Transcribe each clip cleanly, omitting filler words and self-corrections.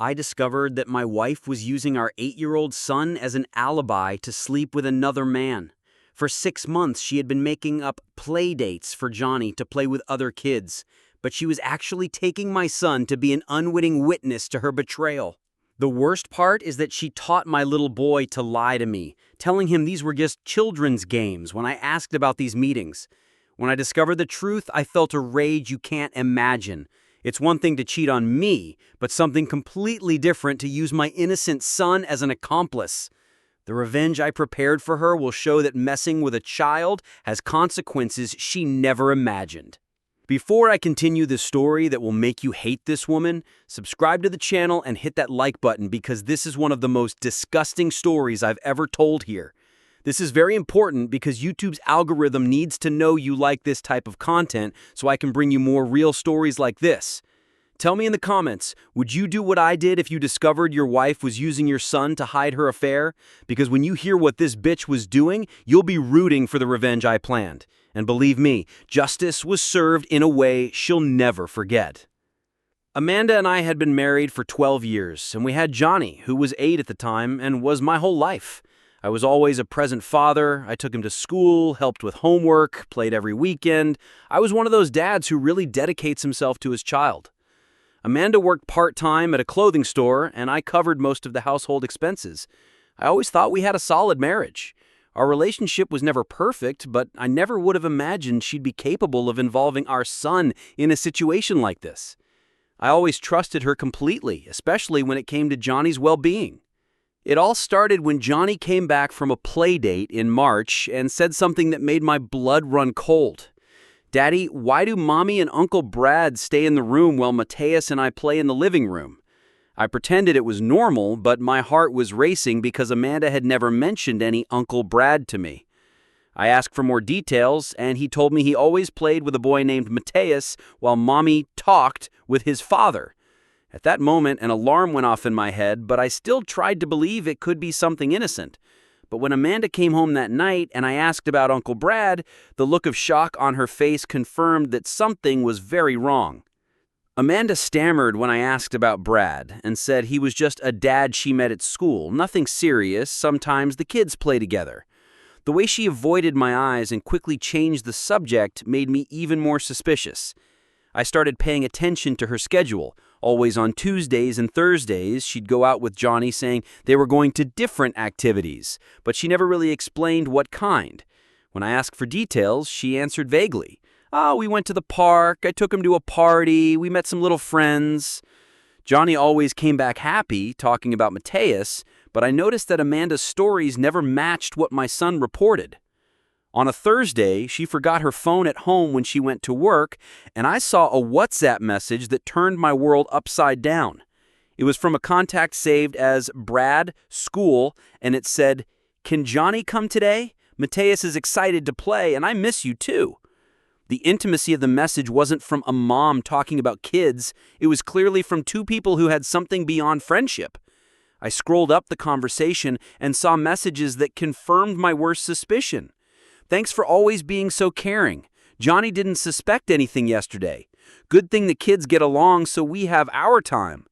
I discovered that my wife was using our 8-year-old son as an alibi to sleep with another man. For 6 months, she had been making up play dates for Johnny to play with other kids, but she was actually taking my son to be an unwitting witness to her betrayal. The worst part is that she taught my little boy to lie to me, telling him these were just children's games when I asked about these meetings. When I discovered the truth, I felt a rage you can't imagine. It's one thing to cheat on me, but something completely different to use my innocent son as an accomplice. The revenge I prepared for her will show that messing with a child has consequences she never imagined. Before I continue this story that will make you hate this woman, subscribe to the channel and hit that like button because this is one of the most disgusting stories I've ever told here. This is very important because YouTube's algorithm needs to know you like this type of content so I can bring you more real stories like this. Tell me in the comments, would you do what I did if you discovered your wife was using your son to hide her affair? Because when you hear what this bitch was doing, you'll be rooting for the revenge I planned. And believe me, justice was served in a way she'll never forget. Amanda and I had been married for 12 years, and we had Johnny, who was 8 at the time and was my whole life. I was always a present father. I took him to school, helped with homework, played every weekend. I was one of those dads who really dedicates himself to his child. Amanda worked part-time at a clothing store, and I covered most of the household expenses. I always thought we had a solid marriage. Our relationship was never perfect, but I never would have imagined she'd be capable of involving our son in a situation like this. I always trusted her completely, especially when it came to Johnny's well-being. It all started when Johnny came back from a play date in March and said something that made my blood run cold. "Daddy, why do Mommy and Uncle Brad stay in the room while Mateus and I play in the living room?" I pretended it was normal, but my heart was racing because Amanda had never mentioned any Uncle Brad to me. I asked for more details, and he told me he always played with a boy named Mateus while Mommy talked with his father. At that moment, an alarm went off in my head, but I still tried to believe it could be something innocent. But when Amanda came home that night and I asked about Uncle Brad, the look of shock on her face confirmed that something was very wrong. Amanda stammered when I asked about Brad and said he was just a dad she met at school, nothing serious, sometimes the kids play together. The way she avoided my eyes and quickly changed the subject made me even more suspicious. I started paying attention to her schedule. Always on Tuesdays and Thursdays, she'd go out with Johnny saying they were going to different activities, but she never really explained what kind. When I asked for details, she answered vaguely. "Oh, we went to the park, I took him to a party, we met some little friends." Johnny always came back happy, talking about Mateus, but I noticed that Amanda's stories never matched what my son reported. On a Thursday, she forgot her phone at home when she went to work, and I saw a WhatsApp message that turned my world upside down. It was from a contact saved as Brad, School, and it said, "Can Johnny come today? Mateus is excited to play, and I miss you too." The intimacy of the message wasn't from a mom talking about kids. It was clearly from two people who had something beyond friendship. I scrolled up the conversation and saw messages that confirmed my worst suspicion. "Thanks for always being so caring. Johnny didn't suspect anything yesterday. Good thing the kids get along so we have our time."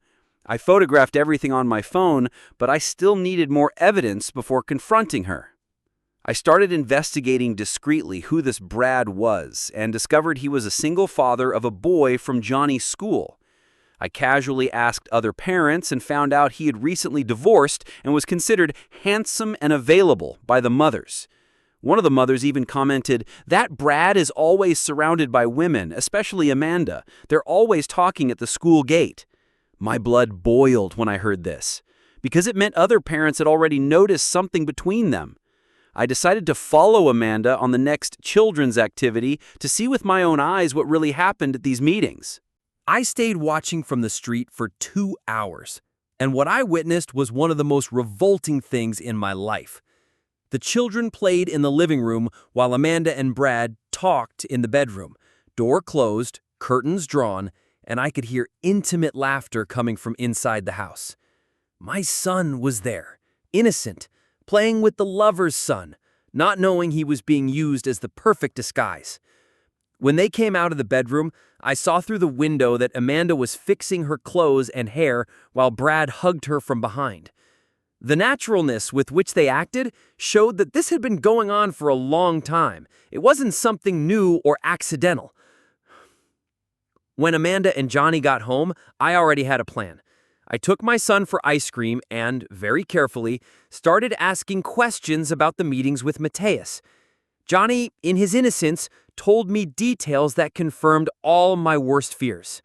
I photographed everything on my phone, but I still needed more evidence before confronting her. I started investigating discreetly who this Brad was and discovered he was a single father of a boy from Johnny's school. I casually asked other parents and found out he had recently divorced and was considered handsome and available by the mothers. One of the mothers even commented, "That Brad is always surrounded by women, especially Amanda. They're always talking at the school gate." My blood boiled when I heard this, because it meant other parents had already noticed something between them. I decided to follow Amanda on the next children's activity to see with my own eyes what really happened at these meetings. I stayed watching from the street for 2 hours, and what I witnessed was one of the most revolting things in my life. The children played in the living room while Amanda and Brad talked in the bedroom. Door closed, curtains drawn, and I could hear intimate laughter coming from inside the house. My son was there, innocent, playing with the lover's son, not knowing he was being used as the perfect disguise. When they came out of the bedroom, I saw through the window that Amanda was fixing her clothes and hair while Brad hugged her from behind. The naturalness with which they acted showed that this had been going on for a long time. It wasn't something new or accidental. When Amanda and Johnny got home, I already had a plan. I took my son for ice cream and, very carefully, started asking questions about the meetings with Mateus. Johnny, in his innocence, told me details that confirmed all my worst fears.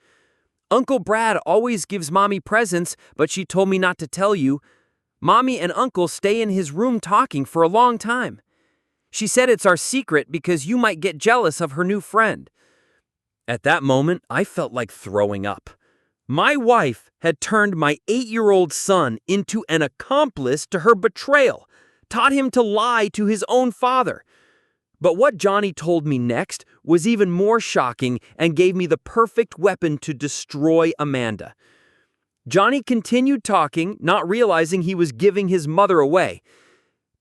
Uncle Brad always gives Mommy presents, but she told me not to tell you. Mommy and Uncle stay in his room talking for a long time. She said it's our secret because you might get jealous of her new friend. At that moment, I felt like throwing up. My wife had turned my 8-year-old son into an accomplice to her betrayal, taught him to lie to his own father. But what Johnny told me next was even more shocking and gave me the perfect weapon to destroy Amanda. Johnny continued talking, not realizing he was giving his mother away.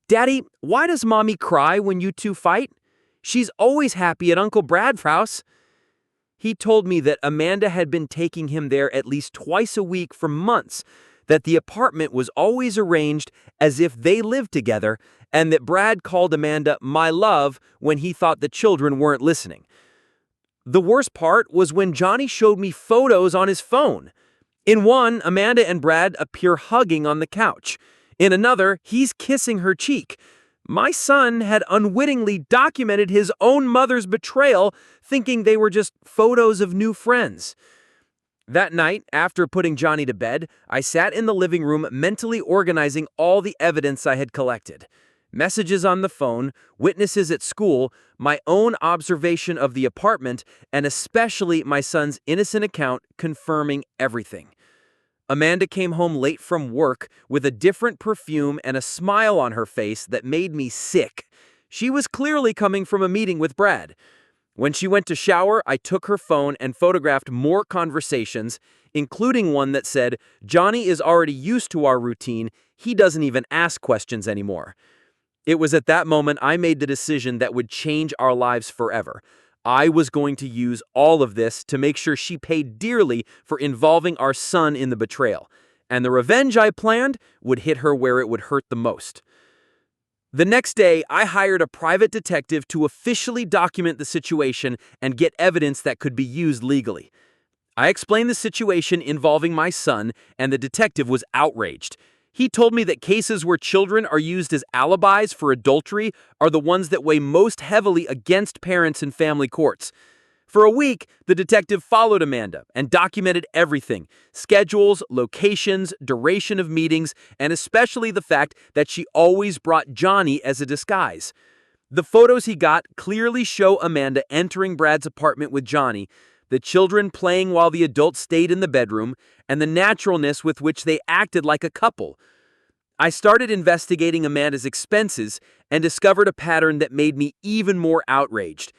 "Daddy, why does Mommy cry when you two fight? She's always happy at Uncle Brad's house." He told me that Amanda had been taking him there at least twice a week for months, that the apartment was always arranged as if they lived together, and that Brad called Amanda "my love" when he thought the children weren't listening. The worst part was when Johnny showed me photos on his phone. In one, Amanda and Brad appear hugging on the couch. In another, he's kissing her cheek. My son had unwittingly documented his own mother's betrayal, thinking they were just photos of new friends. That night, after putting Johnny to bed, I sat in the living room mentally organizing all the evidence I had collected. Messages on the phone, witnesses at school, my own observation of the apartment, and especially my son's innocent account confirming everything. Amanda came home late from work with a different perfume and a smile on her face that made me sick. She was clearly coming from a meeting with Brad. When she went to shower, I took her phone and photographed more conversations, including one that said, "Johnny is already used to our routine. He doesn't even ask questions anymore." It was at that moment I made the decision that would change our lives forever. I was going to use all of this to make sure she paid dearly for involving our son in the betrayal, and the revenge I planned would hit her where it would hurt the most. The next day, I hired a private detective to officially document the situation and get evidence that could be used legally. I explained the situation involving my son, and the detective was outraged. He told me that cases where children are used as alibis for adultery are the ones that weigh most heavily against parents in family courts. For a week, the detective followed Amanda and documented everything: schedules, locations, duration of meetings, and especially the fact that she always brought Johnny as a disguise. The photos he got clearly show Amanda entering Brad's apartment with Johnny, the children playing while the adults stayed in the bedroom, and the naturalness with which they acted like a couple. I started investigating Amanda's expenses and discovered a pattern that made me even more outraged.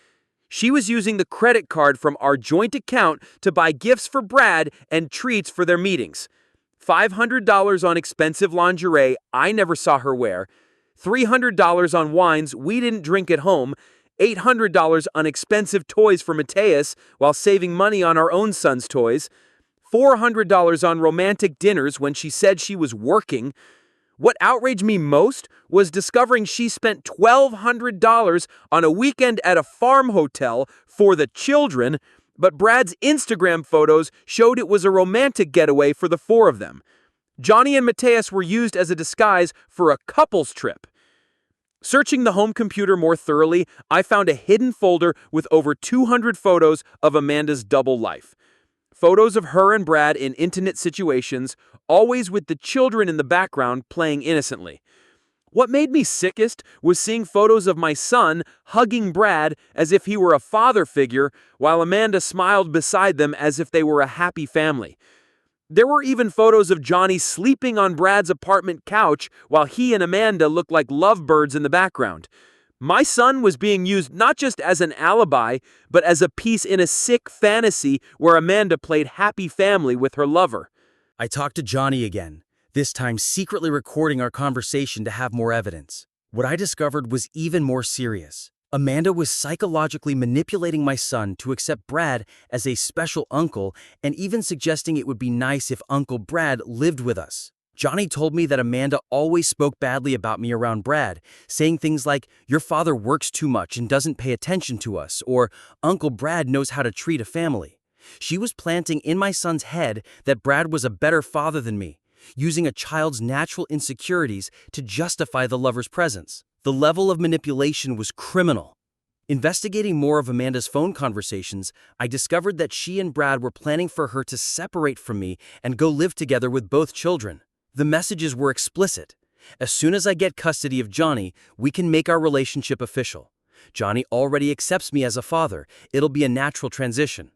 She was using the credit card from our joint account to buy gifts for Brad and treats for their meetings. $500 on expensive lingerie I never saw her wear, $300 on wines we didn't drink at home, $800 on expensive toys for Mateus while saving money on our own son's toys, $400 on romantic dinners when she said she was working. What outraged me most was discovering she spent $1,200 on a weekend at a farm hotel for the children, but Brad's Instagram photos showed it was a romantic getaway for the four of them. Johnny and Mateus were used as a disguise for a couple's trip. Searching the home computer more thoroughly, I found a hidden folder with over 200 photos of Amanda's double life. Photos of her and Brad in intimate situations, always with the children in the background playing innocently. What made me sickest was seeing photos of my son hugging Brad as if he were a father figure, while Amanda smiled beside them as if they were a happy family. There were even photos of Johnny sleeping on Brad's apartment couch while he and Amanda looked like lovebirds in the background. My son was being used not just as an alibi, but as a piece in a sick fantasy where Amanda played happy family with her lover. I talked to Johnny again, this time secretly recording our conversation to have more evidence. What I discovered was even more serious. Amanda was psychologically manipulating my son to accept Brad as a special uncle and even suggesting it would be nice if Uncle Brad lived with us. Johnny told me that Amanda always spoke badly about me around Brad, saying things like, "Your father works too much and doesn't pay attention to us," or "Uncle Brad knows how to treat a family." She was planting in my son's head that Brad was a better father than me, using a child's natural insecurities to justify the lover's presence. The level of manipulation was criminal. Investigating more of Amanda's phone conversations, I discovered that she and Brad were planning for her to separate from me and go live together with both children. The messages were explicit. "As soon as I get custody of Johnny, we can make our relationship official. Johnny already accepts me as a father. It'll be a natural transition."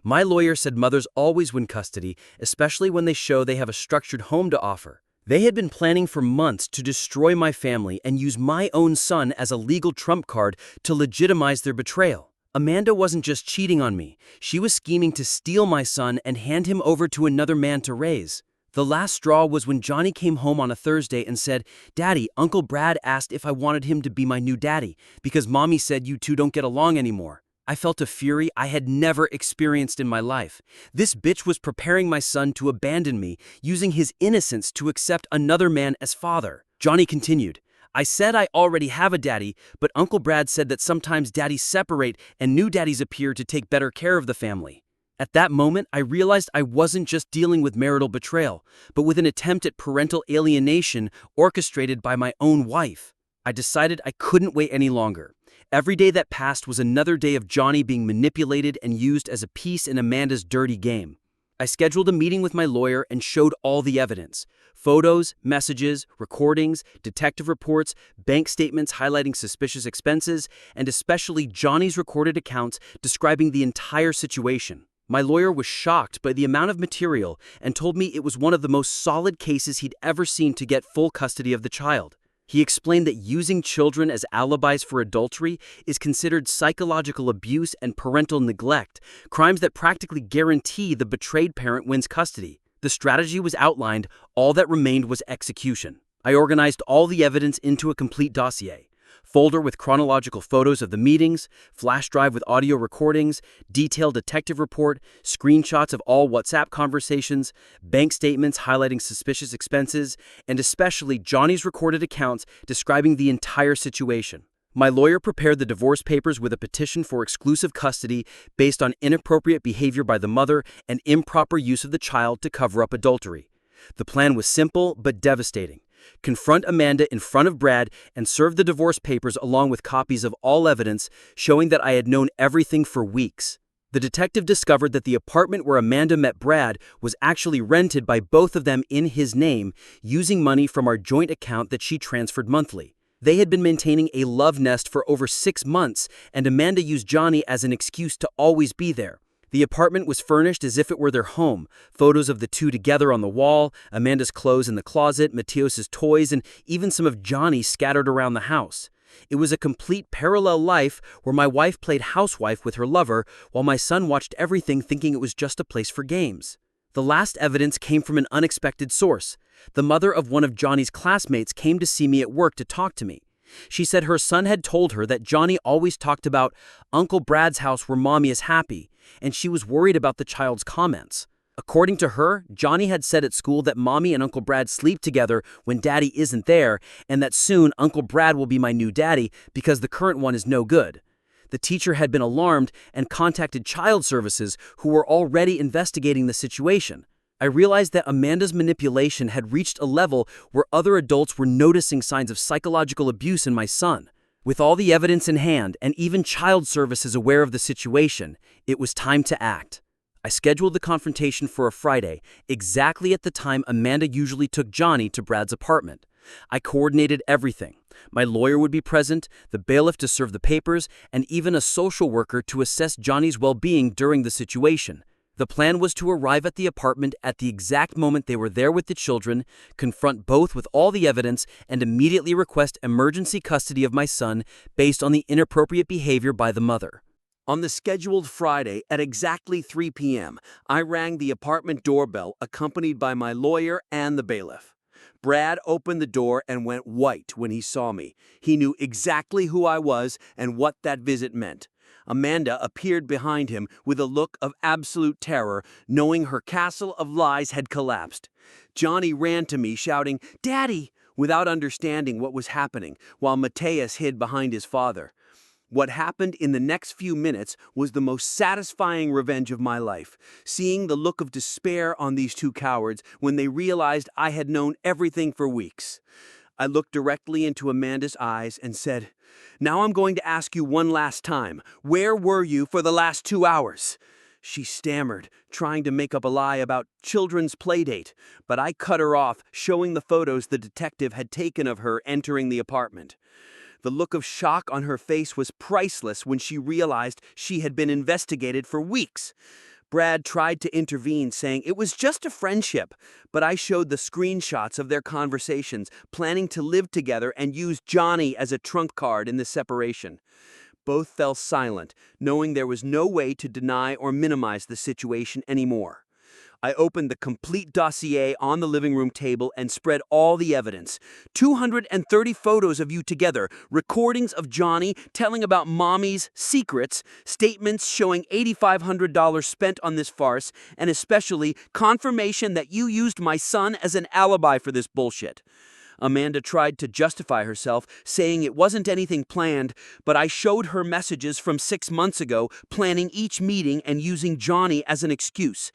My lawyer said mothers always win custody, especially when they show they have a structured home to offer. They had been planning for months to destroy my family and use my own son as a legal trump card to legitimize their betrayal. Amanda wasn't just cheating on me. She was scheming to steal my son and hand him over to another man to raise. The last straw was when Johnny came home on a Thursday and said, "Daddy, Uncle Brad asked if I wanted him to be my new daddy because Mommy said you two don't get along anymore." I felt a fury I had never experienced in my life. This bitch was preparing my son to abandon me, using his innocence to accept another man as father. Johnny continued, "I said I already have a daddy, but Uncle Brad said that sometimes daddies separate and new daddies appear to take better care of the family." At that moment, I realized I wasn't just dealing with marital betrayal, but with an attempt at parental alienation orchestrated by my own wife. I decided I couldn't wait any longer. Every day that passed was another day of Johnny being manipulated and used as a piece in Amanda's dirty game. I scheduled a meeting with my lawyer and showed all the evidence. Photos, messages, recordings, detective reports, bank statements highlighting suspicious expenses, and especially Johnny's recorded accounts describing the entire situation. My lawyer was shocked by the amount of material and told me it was one of the most solid cases he'd ever seen to get full custody of the child. He explained that using children as alibis for adultery is considered psychological abuse and parental neglect, crimes that practically guarantee the betrayed parent wins custody. The strategy was outlined, all that remained was execution. I organized all the evidence into a complete dossier. Folder with chronological photos of the meetings, flash drive with audio recordings, detailed detective report, screenshots of all WhatsApp conversations, bank statements highlighting suspicious expenses, and especially Johnny's recorded accounts describing the entire situation. My lawyer prepared the divorce papers with a petition for exclusive custody based on inappropriate behavior by the mother and improper use of the child to cover up adultery. The plan was simple but devastating. Confront Amanda in front of Brad and serve the divorce papers along with copies of all evidence showing that I had known everything for weeks. The detective discovered that the apartment where Amanda met Brad was actually rented by both of them in his name, using money from our joint account that she transferred monthly. They had been maintaining a love nest for over 6 months, and Amanda used Johnny as an excuse to always be there. The apartment was furnished as if it were their home. Photos of the two together on the wall, Amanda's clothes in the closet, Mateos's toys, and even some of Johnny's scattered around the house. It was a complete parallel life where my wife played housewife with her lover, while my son watched everything thinking it was just a place for games. The last evidence came from an unexpected source. The mother of one of Johnny's classmates came to see me at work to talk to me. She said her son had told her that Johnny always talked about Uncle Brad's house where Mommy is happy, and she was worried about the child's comments. According to her, Johnny had said at school that Mommy and Uncle Brad sleep together when Daddy isn't there, and that soon Uncle Brad will be my new daddy because the current one is no good. The teacher had been alarmed and contacted child services, who were already investigating the situation. I realized that Amanda's manipulation had reached a level where other adults were noticing signs of psychological abuse in my son. With all the evidence in hand and even child services aware of the situation, it was time to act. I scheduled the confrontation for a Friday, exactly at the time Amanda usually took Johnny to Brad's apartment. I coordinated everything. My lawyer would be present, the bailiff to serve the papers, and even a social worker to assess Johnny's well-being during the situation. The plan was to arrive at the apartment at the exact moment they were there with the children, confront both with all the evidence, and immediately request emergency custody of my son based on the inappropriate behavior by the mother. On the scheduled Friday at exactly 3 p.m., I rang the apartment doorbell accompanied by my lawyer and the bailiff. Brad opened the door and went white when he saw me. He knew exactly who I was and what that visit meant. Amanda appeared behind him with a look of absolute terror, knowing her castle of lies had collapsed. Johnny ran to me, shouting, "Daddy!" without understanding what was happening, while Mateus hid behind his father. What happened in the next few minutes was the most satisfying revenge of my life, seeing the look of despair on these two cowards when they realized I had known everything for weeks. I looked directly into Amanda's eyes and said, "Now I'm going to ask you one last time. Where were you for the last 2 hours?" She stammered, trying to make up a lie about children's playdate, but I cut her off, showing the photos the detective had taken of her entering the apartment. The look of shock on her face was priceless when she realized she had been investigated for weeks. Brad tried to intervene, saying it was just a friendship, but I showed the screenshots of their conversations, planning to live together and use Johnny as a trump card in the separation. Both fell silent, knowing there was no way to deny or minimize the situation anymore. I opened the complete dossier on the living room table and spread all the evidence. 230 photos of you together, recordings of Johnny telling about Mommy's secrets, statements showing $8,500 spent on this farce, and especially confirmation that you used my son as an alibi for this bullshit. Amanda tried to justify herself, saying it wasn't anything planned, but I showed her messages from 6 months ago, planning each meeting and using Johnny as an excuse.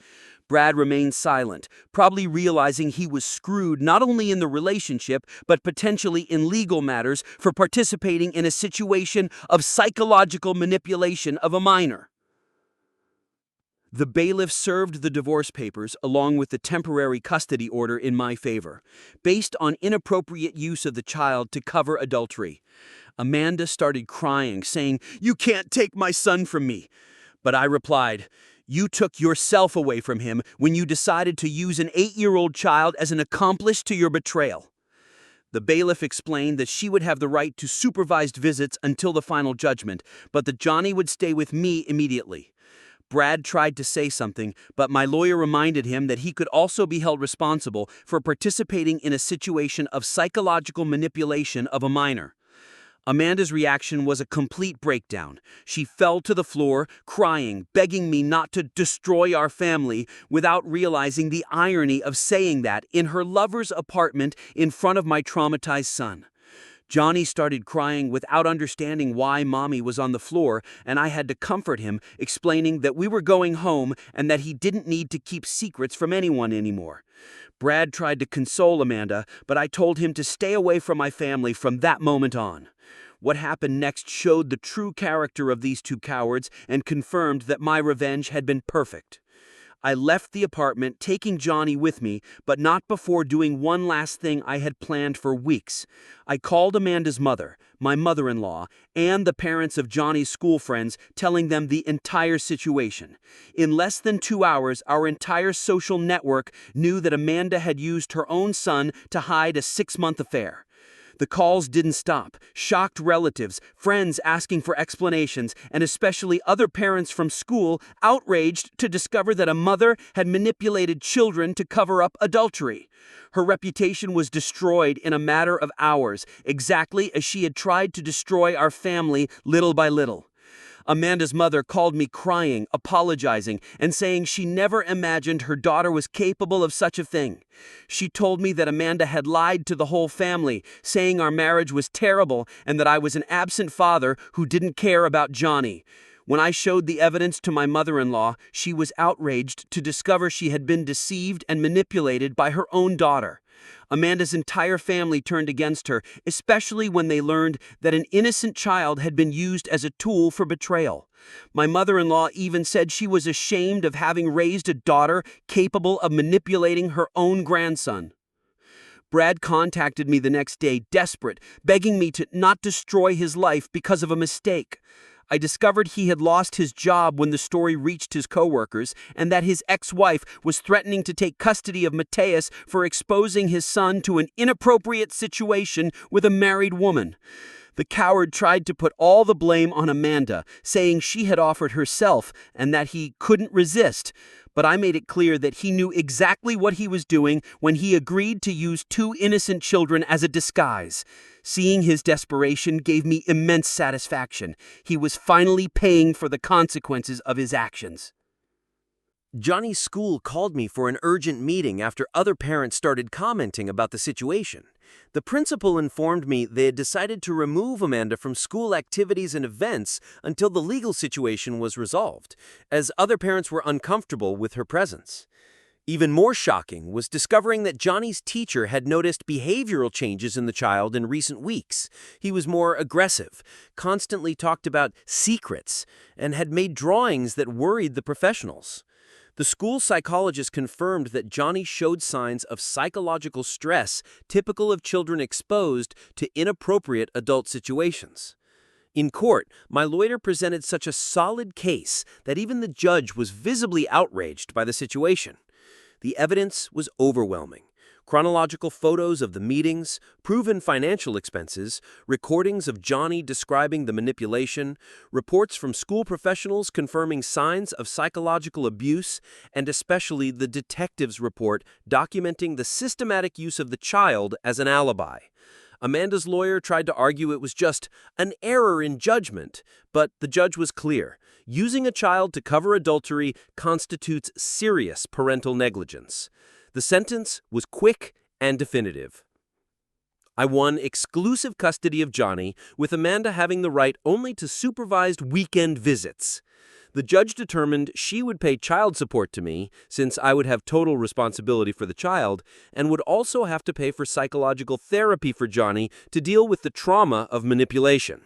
Brad remained silent, probably realizing he was screwed not only in the relationship, but potentially in legal matters for participating in a situation of psychological manipulation of a minor. The bailiff served the divorce papers along with the temporary custody order in my favor, based on inappropriate use of the child to cover adultery. Amanda started crying, saying, "You can't take my son from me." But I replied, "You took yourself away from him when you decided to use an 8-year-old child as an accomplice to your betrayal." The bailiff explained that she would have the right to supervised visits until the final judgment, but that Johnny would stay with me immediately. Brad tried to say something, but my lawyer reminded him that he could also be held responsible for participating in a situation of psychological manipulation of a minor. Amanda's reaction was a complete breakdown. She fell to the floor, crying, begging me not to destroy our family, without realizing the irony of saying that in her lover's apartment in front of my traumatized son. Johnny started crying without understanding why Mommy was on the floor, and I had to comfort him, explaining that we were going home and that he didn't need to keep secrets from anyone anymore. Brad tried to console Amanda, but I told him to stay away from my family from that moment on. What happened next showed the true character of these two cowards and confirmed that my revenge had been perfect. I left the apartment, taking Johnny with me, but not before doing one last thing I had planned for weeks. I called Amanda's mother, my mother-in-law, and the parents of Johnny's school friends, telling them the entire situation. In less than 2 hours, our entire social network knew that Amanda had used her own son to hide a 6-month affair. The calls didn't stop. Shocked relatives, friends asking for explanations, and especially other parents from school outraged to discover that a mother had manipulated children to cover up adultery. Her reputation was destroyed in a matter of hours, exactly as she had tried to destroy our family little by little. Amanda's mother called me crying, apologizing, and saying she never imagined her daughter was capable of such a thing. She told me that Amanda had lied to the whole family, saying our marriage was terrible and that I was an absent father who didn't care about Johnny. When I showed the evidence to my mother-in-law, she was outraged to discover she had been deceived and manipulated by her own daughter. Amanda's entire family turned against her, especially when they learned that an innocent child had been used as a tool for betrayal. My mother-in-law even said she was ashamed of having raised a daughter capable of manipulating her own grandson. Brad contacted me the next day, desperate, begging me to not destroy his life because of a mistake. I discovered he had lost his job when the story reached his coworkers, and that his ex-wife was threatening to take custody of Mateus for exposing his son to an inappropriate situation with a married woman. The coward tried to put all the blame on Amanda, saying she had offered herself and that he couldn't resist. but I made it clear that he knew exactly what he was doing when he agreed to use two innocent children as a disguise. Seeing his desperation gave me immense satisfaction. He was finally paying for the consequences of his actions. Johnny's school called me for an urgent meeting after other parents started commenting about the situation. The principal informed me they had decided to remove Amanda from school activities and events until the legal situation was resolved, as other parents were uncomfortable with her presence. Even more shocking was discovering that Johnny's teacher had noticed behavioral changes in the child in recent weeks. He was more aggressive, constantly talked about secrets, and had made drawings that worried the professionals. The school psychologist confirmed that Johnny showed signs of psychological stress typical of children exposed to inappropriate adult situations. In court, my lawyer presented such a solid case that even the judge was visibly outraged by the situation. The evidence was overwhelming. Chronological photos of the meetings, proven financial expenses, recordings of Johnny describing the manipulation, reports from school professionals confirming signs of psychological abuse, and especially the detective's report documenting the systematic use of the child as an alibi. Amanda's lawyer tried to argue it was just an error in judgment, but the judge was clear. Using a child to cover adultery constitutes serious parental negligence. The sentence was quick and definitive. I won exclusive custody of Johnny, with Amanda having the right only to supervised weekend visits. The judge determined she would pay child support to me, since I would have total responsibility for the child, and would also have to pay for psychological therapy for Johnny to deal with the trauma of manipulation.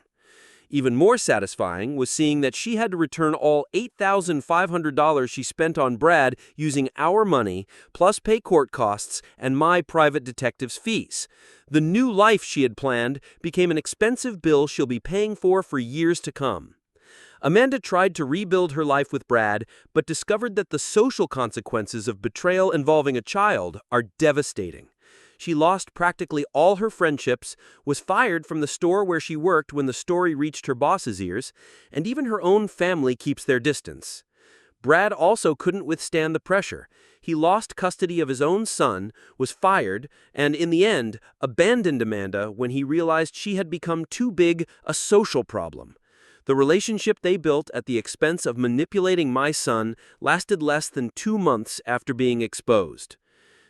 Even more satisfying was seeing that she had to return all $8,500 she spent on Brad using our money, plus pay court costs and my private detective's fees. The new life she had planned became an expensive bill she'll be paying for years to come. Amanda tried to rebuild her life with Brad, but discovered that the social consequences of betrayal involving a child are devastating. She lost practically all her friendships, was fired from the store where she worked when the story reached her boss's ears, and even her own family keeps their distance. Brad also couldn't withstand the pressure. He lost custody of his own son, was fired, and in the end, abandoned Amanda when he realized she had become too big a social problem. The relationship they built at the expense of manipulating my son lasted less than 2 months after being exposed.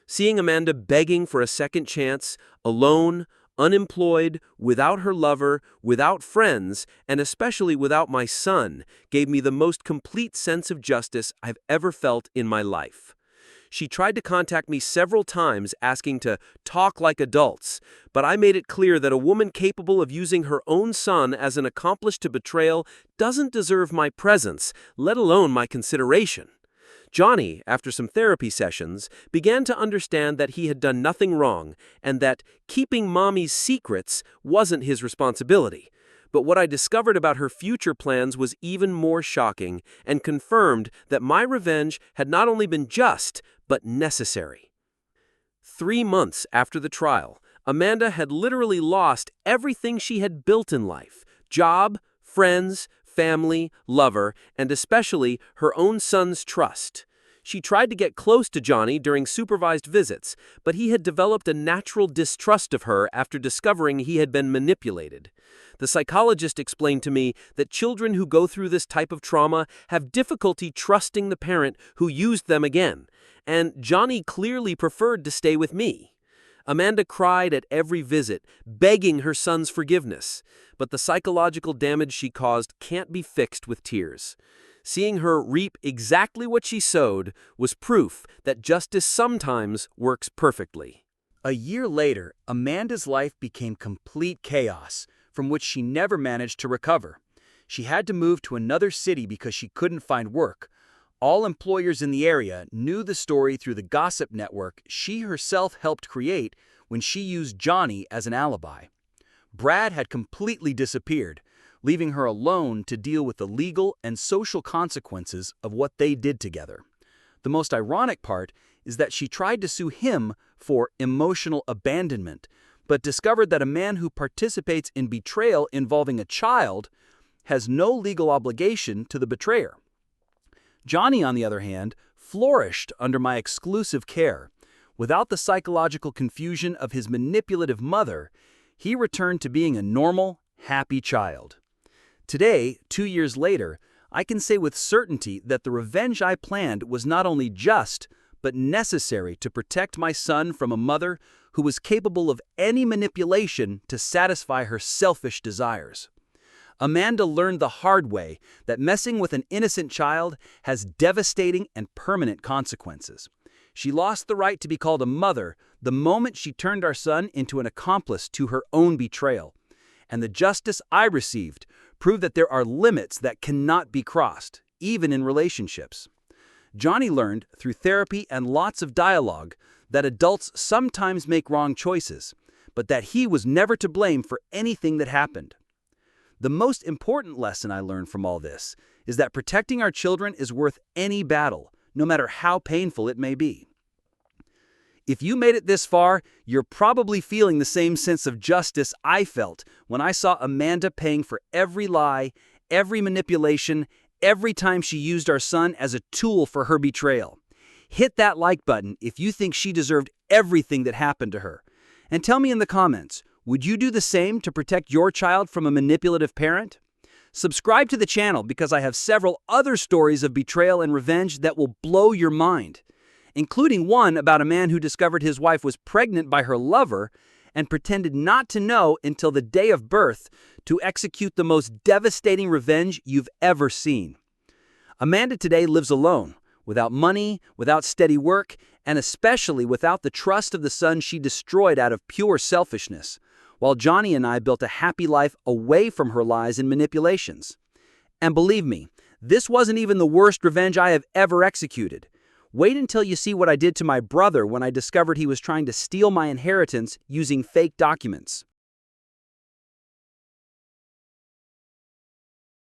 Seeing Amanda begging for a second chance, alone, unemployed, without her lover, without friends, and especially without my son, gave me the most complete sense of justice I've ever felt in my life. She tried to contact me several times asking to talk like adults, but I made it clear that a woman capable of using her own son as an accomplice to betrayal doesn't deserve my presence, let alone my consideration. Johnny, after some therapy sessions, began to understand that he had done nothing wrong and that keeping Mommy's secrets wasn't his responsibility. But what I discovered about her future plans was even more shocking and confirmed that my revenge had not only been just, but necessary. 3 months after the trial, Amanda had literally lost everything she had built in life: job, friends, family, lover, and especially her own son's trust. She tried to get close to Johnny during supervised visits, but he had developed a natural distrust of her after discovering he had been manipulated. The psychologist explained to me that children who go through this type of trauma have difficulty trusting the parent who used them again, and Johnny clearly preferred to stay with me. Amanda cried at every visit, begging her son's forgiveness, but the psychological damage she caused can't be fixed with tears. Seeing her reap exactly what she sowed was proof that justice sometimes works perfectly. A year later, Amanda's life became complete chaos, from which she never managed to recover. She had to move to another city because she couldn't find work. All employers in the area knew the story through the gossip network she herself helped create when she used Johnny as an alibi. Brad had completely disappeared, leaving her alone to deal with the legal and social consequences of what they did together. The most ironic part is that she tried to sue him for emotional abandonment, but discovered that a man who participates in betrayal involving a child has no legal obligation to the betrayer. Johnny, on the other hand, flourished under my exclusive care. Without the psychological confusion of his manipulative mother, he returned to being a normal, happy child. Today, 2 years later, I can say with certainty that the revenge I planned was not only just, but necessary to protect my son from a mother who was capable of any manipulation to satisfy her selfish desires. Amanda learned the hard way that messing with an innocent child has devastating and permanent consequences. She lost the right to be called a mother the moment she turned our son into an accomplice to her own betrayal. And the justice I received proved that there are limits that cannot be crossed, even in relationships. Johnny learned, through therapy and lots of dialogue, that adults sometimes make wrong choices, but that he was never to blame for anything that happened. The most important lesson I learned from all this is that protecting our children is worth any battle, no matter how painful it may be. If you made it this far, you're probably feeling the same sense of justice I felt when I saw Amanda paying for every lie, every manipulation, every time she used our son as a tool for her betrayal. Hit that like button if you think she deserved everything that happened to her. And tell me in the comments, would you do the same to protect your child from a manipulative parent? Subscribe to the channel because I have several other stories of betrayal and revenge that will blow your mind, including one about a man who discovered his wife was pregnant by her lover and pretended not to know until the day of birth to execute the most devastating revenge you've ever seen. Amanda today lives alone, without money, without steady work, and especially without the trust of the son she destroyed out of pure selfishness, while Johnny and I built a happy life away from her lies and manipulations. And believe me, this wasn't even the worst revenge I have ever executed. Wait until you see what I did to my brother when I discovered he was trying to steal my inheritance using fake documents.